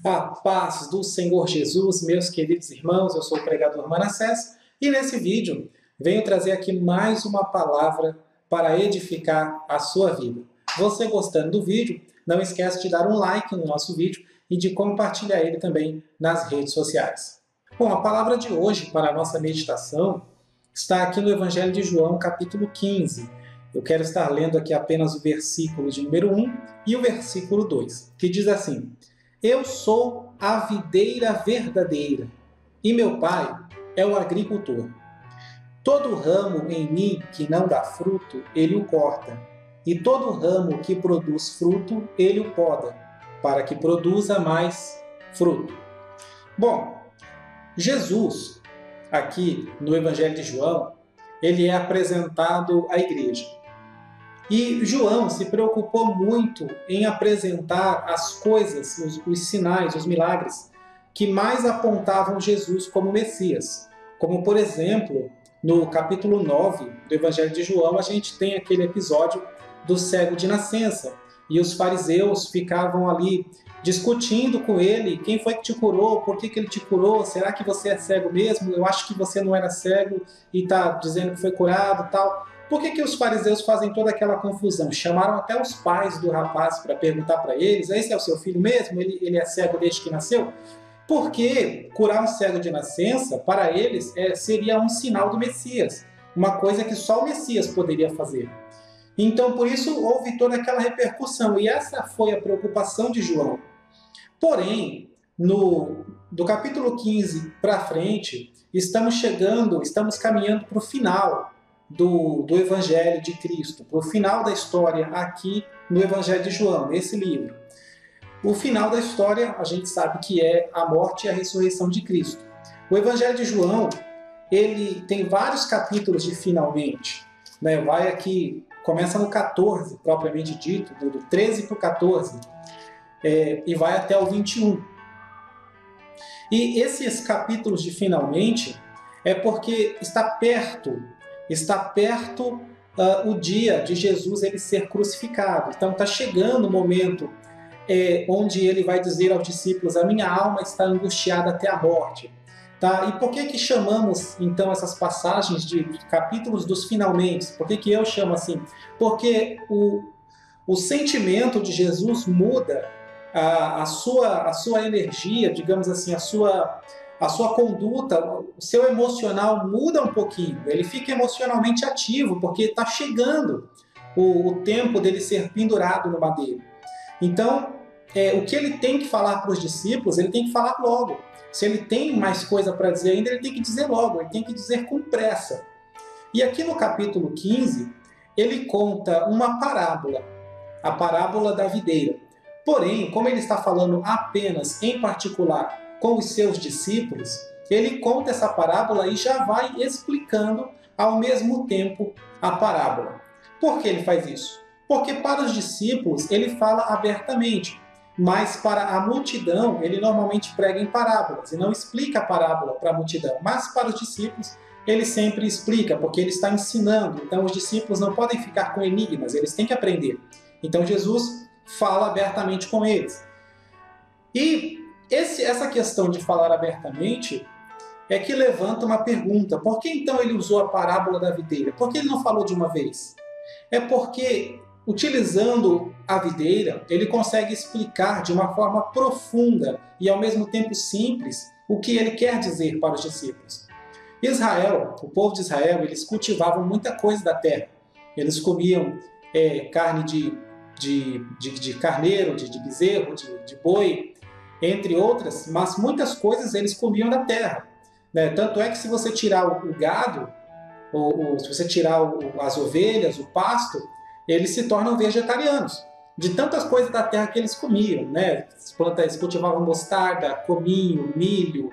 A paz do Senhor Jesus, meus queridos irmãos, eu sou o pregador Manassés e nesse vídeo venho trazer aqui mais uma palavra para edificar a sua vida. Você gostando do vídeo, não esquece de dar um like no nosso vídeo e de compartilhar ele também nas redes sociais. Bom, a palavra de hoje para a nossa meditação está aqui no Evangelho de João, capítulo 15. Eu quero estar lendo aqui apenas o versículo de número 1 e o versículo 2, que diz assim: Eu sou a videira verdadeira, e meu pai é o agricultor. Todo ramo em mim que não dá fruto, ele o corta, e todo ramo que produz fruto, ele o poda, para que produza mais fruto. Bom, Jesus, aqui no Evangelho de João, ele é apresentado à igreja. E João se preocupou muito em apresentar as coisas, os sinais, os milagres que mais apontavam Jesus como Messias. Como, por exemplo, no capítulo 9 do Evangelho de João, a gente tem aquele episódio do cego de nascença. E os fariseus ficavam ali discutindo com ele: quem foi que te curou? Por que ele te curou? Será que você é cego mesmo? Eu acho que você não era cego e está dizendo que foi curado e tal. Por que os fariseus fazem toda aquela confusão? Chamaram até os pais do rapaz para perguntar para eles: esse é o seu filho mesmo? Ele é cego desde que nasceu? Porque curar um cego de nascença, para eles, seria um sinal do Messias. Uma coisa que só o Messias poderia fazer. Então, por isso, houve toda aquela repercussão. E essa foi a preocupação de João. Porém, do capítulo 15 para frente, estamos caminhando para o final do Evangelho de Cristo, para o final da história aqui no Evangelho de João, nesse livro. O final da história, a gente sabe que é a morte e a ressurreição de Cristo. O Evangelho de João, ele tem vários capítulos de finalmente. Né? Vai aqui, começa no 14, propriamente dito, do 13 para o 14, e vai até o 21. E esses capítulos de finalmente é porque está perto o dia de Jesus ele ser crucificado. Então está chegando o momento onde ele vai dizer aos discípulos: a minha alma está angustiada até a morte. Tá? E por que chamamos então essas passagens de capítulos dos finalmente? Por que eu chamo assim? Porque o sentimento de Jesus muda, a sua energia, digamos assim, a sua conduta, o seu emocional muda um pouquinho. Ele fica emocionalmente ativo, porque está chegando o tempo dele ser pendurado no madeiro. Então, o que ele tem que falar para os discípulos, ele tem que falar logo. Se ele tem mais coisa para dizer ainda, ele tem que dizer logo, ele tem que dizer com pressa. E aqui no capítulo 15, ele conta uma parábola, a parábola da videira. Porém, como ele está falando apenas em particular com os seus discípulos, ele conta essa parábola e já vai explicando ao mesmo tempo a parábola. Por que ele faz isso? Porque para os discípulos ele fala abertamente, mas para a multidão ele normalmente prega em parábolas e não explica a parábola para a multidão. Mas para os discípulos ele sempre explica, porque ele está ensinando. Então os discípulos não podem ficar com enigmas, eles têm que aprender. Então Jesus fala abertamente com eles. E essa questão de falar abertamente é que levanta uma pergunta: por que então ele usou a parábola da videira? Por que ele não falou de uma vez? É porque, utilizando a videira, ele consegue explicar de uma forma profunda e ao mesmo tempo simples o que ele quer dizer para os discípulos. Israel, o povo de Israel, eles cultivavam muita coisa da terra. Eles comiam carne de carneiro, de bezerro, de boi, entre outras, mas muitas coisas eles comiam da terra. Né? Tanto é que se você tirar o gado, ou se você tirar as ovelhas, o pasto, eles se tornam vegetarianos, de tantas coisas da terra que eles comiam. Né? Eles cultivavam mostarda, cominho, milho,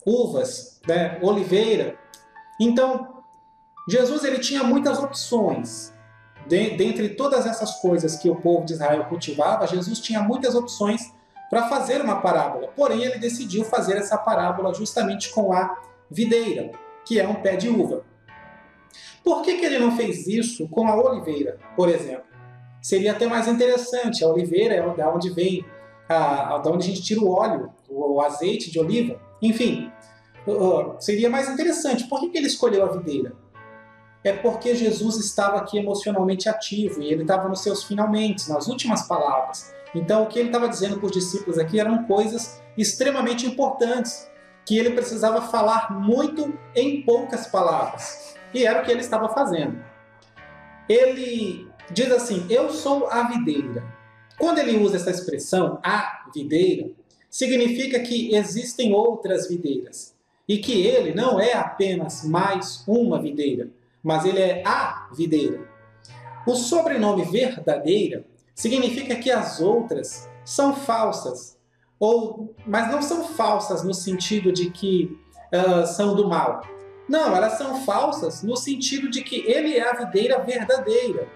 uvas, né? Oliveira. Então, Jesus ele tinha muitas opções. Dentre todas essas coisas que o povo de Israel cultivava, Jesus tinha muitas opções para fazer uma parábola. Porém, ele decidiu fazer essa parábola justamente com a videira, que é um pé de uva. Por que ele não fez isso com a oliveira, por exemplo? Seria até mais interessante. A oliveira é onde vem da onde a gente tira o óleo, o azeite de oliva. Enfim, seria mais interessante. Por que ele escolheu a videira? É porque Jesus estava aqui emocionalmente ativo e ele estava nos seus finalmente, nas últimas palavras. Então, o que ele estava dizendo para os discípulos aqui eram coisas extremamente importantes, que ele precisava falar muito em poucas palavras. E era o que ele estava fazendo. Ele diz assim, eu sou a videira. Quando ele usa essa expressão, a videira, significa que existem outras videiras. E que ele não é apenas mais uma videira, mas ele é a videira. O sobrenome verdadeira significa que as outras são falsas, mas não são falsas no sentido de que são do mal. Não, elas são falsas no sentido de que ele é a videira verdadeira.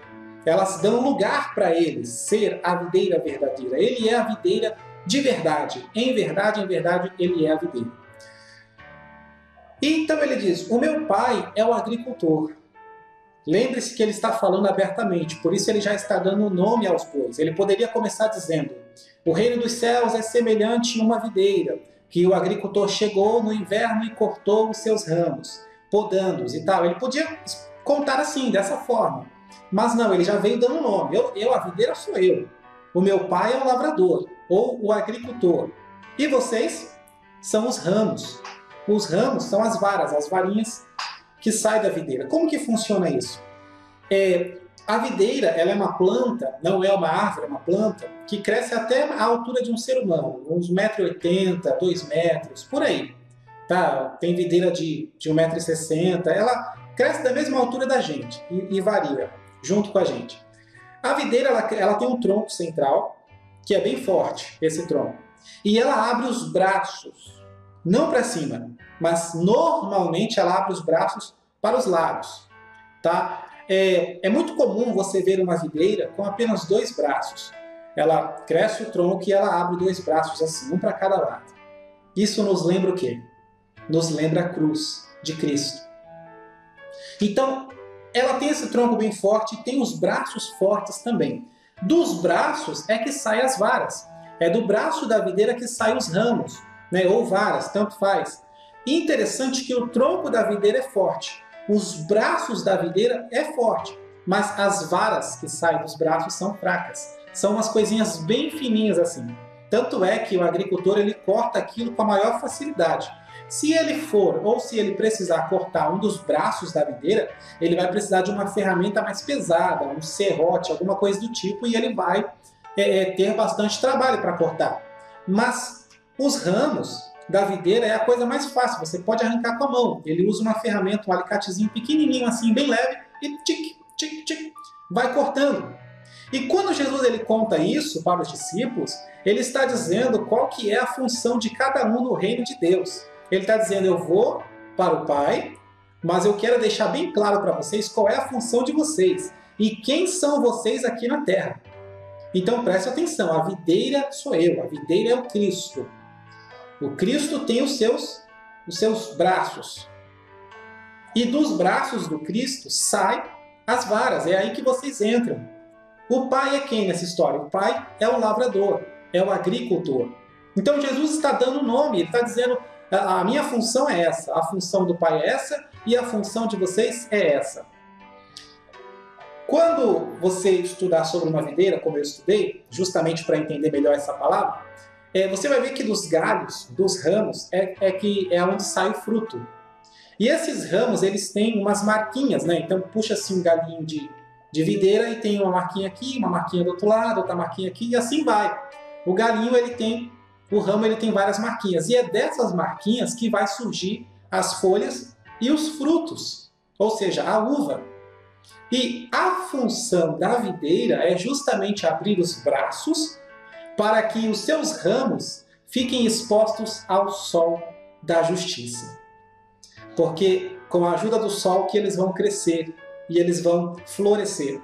Elas dão lugar para ele ser a videira verdadeira. Ele é a videira de verdade. Em verdade, ele é a videira. E então ele diz, o meu pai é o agricultor. Lembre-se que ele está falando abertamente, por isso ele já está dando nome aos bois. Ele poderia começar dizendo, o reino dos céus é semelhante a uma videira, que o agricultor chegou no inverno e cortou os seus ramos, podando-os e tal. Ele podia contar assim, dessa forma. Mas não, ele já veio dando nome. A videira sou eu. O meu pai é o lavrador, ou o agricultor. E vocês são os ramos. Os ramos são as varas, as varinhas que saem da videira. Como que funciona isso? A videira ela é uma planta, não é uma árvore, é uma planta, que cresce até a altura de um ser humano, uns 1,80 m, 2 metros, por aí. Tá? Tem videira de 1,60 m, ela cresce da mesma altura da gente e varia junto com a gente. A videira ela tem um tronco central, que é bem forte, esse tronco. E ela abre os braços, não para cima, mas normalmente ela abre os braços para os lados. Tá? É muito comum você ver uma videira com apenas 2 braços. Ela cresce o tronco e ela abre 2 braços assim, um para cada lado. Isso nos lembra o quê? Nos lembra a cruz de Cristo. Então, ela tem esse tronco bem forte e tem os braços fortes também. Dos braços é que saem as varas. É do braço da videira que saem os ramos, né? Ou varas, tanto faz. E interessante que o tronco da videira é forte. Os braços da videira é forte, mas as varas que saem dos braços são fracas. São umas coisinhas bem fininhas assim. Tanto é que o agricultor ele corta aquilo com a maior facilidade. Se ele for, ou se ele precisar cortar um dos braços da videira, ele vai precisar de uma ferramenta mais pesada, um serrote, alguma coisa do tipo, e ele vai ter bastante trabalho para cortar. Mas os ramos da videira é a coisa mais fácil, você pode arrancar com a mão. Ele usa uma ferramenta, um alicatezinho pequenininho assim, bem leve, e tic, tic, tic, vai cortando. E quando Jesus ele conta isso para os discípulos, ele está dizendo qual que é a função de cada um no reino de Deus. Ele está dizendo, eu vou para o Pai, mas eu quero deixar bem claro para vocês qual é a função de vocês e quem são vocês aqui na Terra. Então preste atenção, a videira sou eu, a videira é o Cristo. O Cristo tem os seus braços. E dos braços do Cristo saem as varas, é aí que vocês entram. O Pai é quem nessa história? O Pai é o lavrador, é o agricultor. Então Jesus está dando nome, ele está dizendo, a minha função é essa, a função do Pai é essa e a função de vocês é essa. Quando você estudar sobre uma videira, como eu estudei, justamente para entender melhor essa palavra, você vai ver que dos galhos, dos ramos, é onde sai o fruto. E esses ramos, eles têm umas marquinhas, né? Então puxa-se um galinho de videira e tem uma marquinha aqui, uma marquinha do outro lado, outra marquinha aqui, e assim vai. O ramo ele tem várias marquinhas, e é dessas marquinhas que vai surgir as folhas e os frutos, ou seja, a uva. E a função da videira é justamente abrir os braços para que os seus ramos fiquem expostos ao sol da justiça. Porque com a ajuda do sol que eles vão crescer e eles vão florescer.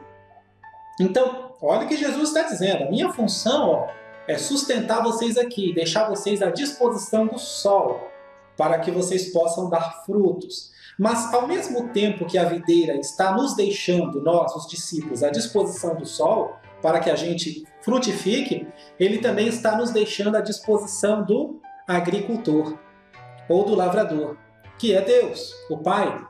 Então, olha o que Jesus está dizendo. A minha função é sustentar vocês aqui, deixar vocês à disposição do sol, para que vocês possam dar frutos. Mas, ao mesmo tempo que a videira está nos deixando, nós, os discípulos, à disposição do sol, para que a gente frutifique, ele também está nos deixando à disposição do agricultor ou do lavrador, que é Deus, o Pai.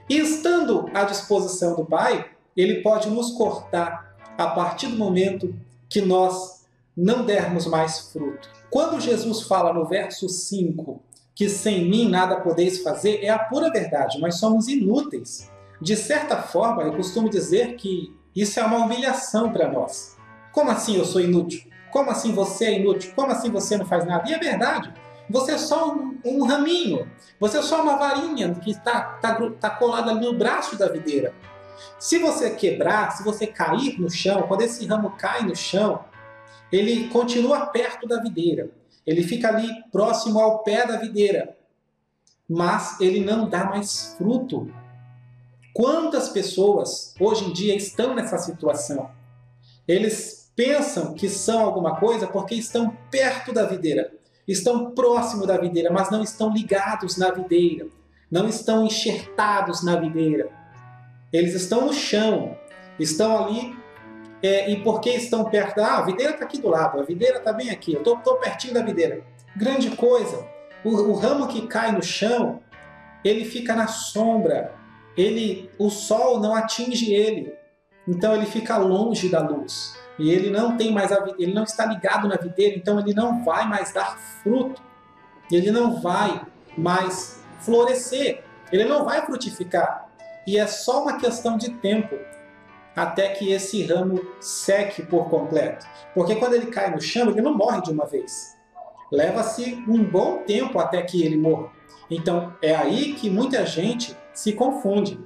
E estando à disposição do Pai, ele pode nos cortar a partir do momento que nós não dermos mais fruto. Quando Jesus fala no verso 5 que sem mim nada podeis fazer, é a pura verdade, nós somos inúteis. De certa forma, eu costumo dizer que isso é uma humilhação para nós. Como assim eu sou inútil? Como assim você é inútil? Como assim você não faz nada? E é verdade. Você é só um raminho. Você é só uma varinha que está colada ali no braço da videira. Se você quebrar, se você cair no chão, quando esse ramo cai no chão, ele continua perto da videira. Ele fica ali próximo ao pé da videira. Mas ele não dá mais fruto. Quantas pessoas hoje em dia estão nessa situação? Eles pensam que são alguma coisa porque estão perto da videira, estão próximo da videira, mas não estão ligados na videira, não estão enxertados na videira. Eles estão no chão, estão ali, e porque estão perto a videira está aqui do lado, a videira está bem aqui, eu estou pertinho da videira. Grande coisa, o ramo que cai no chão, ele fica na sombra, o sol não atinge ele, então ele fica longe da luz. E ele não tem mais ele não está ligado na videira, então ele não vai mais dar fruto. Ele não vai mais florescer, ele não vai frutificar. E é só uma questão de tempo até que esse ramo seque por completo. Porque quando ele cai no chão, ele não morre de uma vez. Leva-se um bom tempo até que ele morra. Então é aí que muita gente se confunde.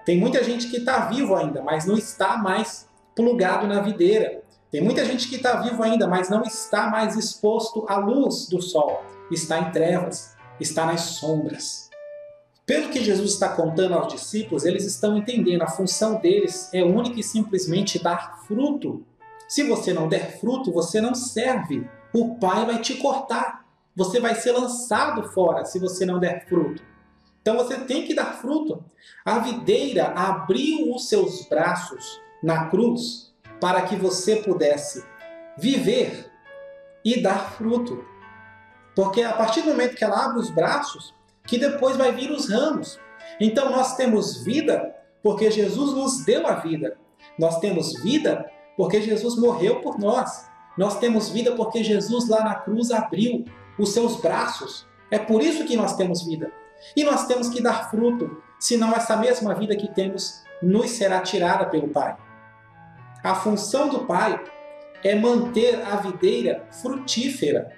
Tem muita gente que está vivo ainda, mas não está mais plugado na videira. Tem muita gente que está vivo ainda, mas não está mais exposto à luz do sol. Está em trevas, está nas sombras. Pelo que Jesus está contando aos discípulos, eles estão entendendo, a função deles é única e simplesmente dar fruto. Se você não der fruto, você não serve. O Pai vai te cortar. Você vai ser lançado fora se você não der fruto. Então você tem que dar fruto. A videira abriu os seus braços na cruz para que você pudesse viver e dar fruto. Porque a partir do momento que ela abre os braços, que depois vai vir os ramos. Então nós temos vida porque Jesus nos deu a vida. Nós temos vida porque Jesus morreu por nós. Nós temos vida porque Jesus lá na cruz abriu os seus braços. É por isso que nós temos vida. E nós temos que dar fruto, senão essa mesma vida que temos nos será tirada pelo Pai. A função do Pai é manter a videira frutífera.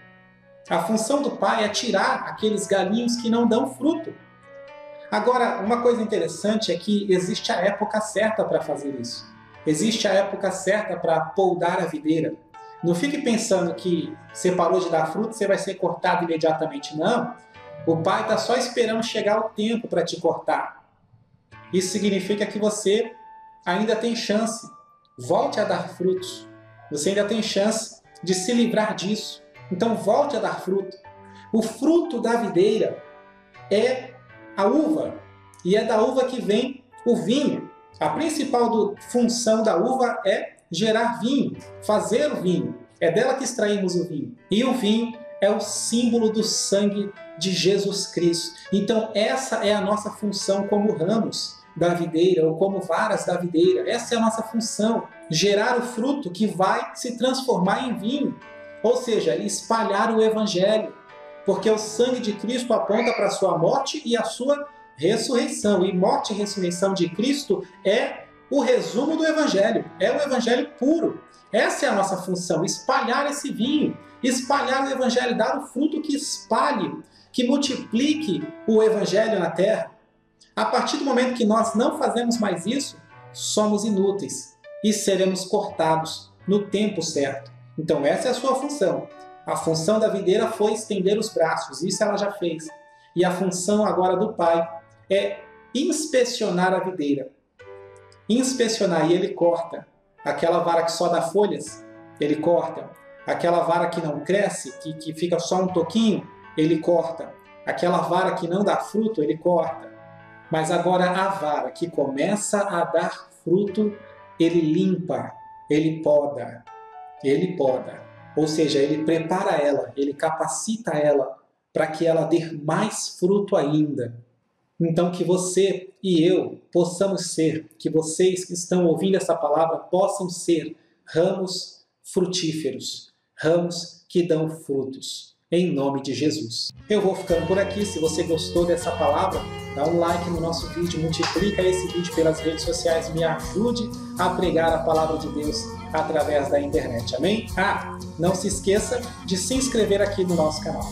A função do Pai é tirar aqueles galinhos que não dão fruto. Agora, uma coisa interessante é que existe a época certa para fazer isso. Existe a época certa para podar a videira. Não fique pensando que você parou de dar fruto, você vai ser cortado imediatamente. Não. O Pai está só esperando chegar o tempo para te cortar. Isso significa que você ainda tem chance. Volte a dar frutos. Você ainda tem chance de se livrar disso. Então volte a dar fruto. O fruto da videira é a uva. E é da uva que vem o vinho. A principal função da uva é gerar vinho, fazer o vinho. É dela que extraímos o vinho. E o vinho é o símbolo do sangue de Jesus Cristo. Então essa é a nossa função como ramos da videira ou como varas da videira. Essa é a nossa função. Gerar o fruto que vai se transformar em vinho. Ou seja, espalhar o Evangelho. Porque o sangue de Cristo aponta para a sua morte e a sua ressurreição. E morte e ressurreição de Cristo é o resumo do Evangelho. É o Evangelho puro. Essa é a nossa função, espalhar esse vinho, espalhar o Evangelho, dar o fruto que espalhe, que multiplique o Evangelho na terra. A partir do momento que nós não fazemos mais isso, somos inúteis e seremos cortados no tempo certo. Então essa é a sua função. A função da videira foi estender os braços, isso ela já fez. E a função agora do Pai é inspecionar a videira. Inspecionar, e ele corta. Aquela vara que só dá folhas, ele corta. Aquela vara que não cresce, que fica só um toquinho, ele corta. Aquela vara que não dá fruto, ele corta. Mas agora a vara que começa a dar fruto, ele limpa. Ele poda, ou seja, ele prepara ela, ele capacita ela para que ela dê mais fruto ainda. Então que você e eu possamos ser, que vocês que estão ouvindo essa palavra possam ser ramos frutíferos, ramos que dão frutos, em nome de Jesus. Eu vou ficando por aqui. Se você gostou dessa palavra, dá um like no nosso vídeo, multiplica esse vídeo pelas redes sociais, me ajude a pregar a palavra de Deus através da internet, amém? Não se esqueça de se inscrever aqui no nosso canal.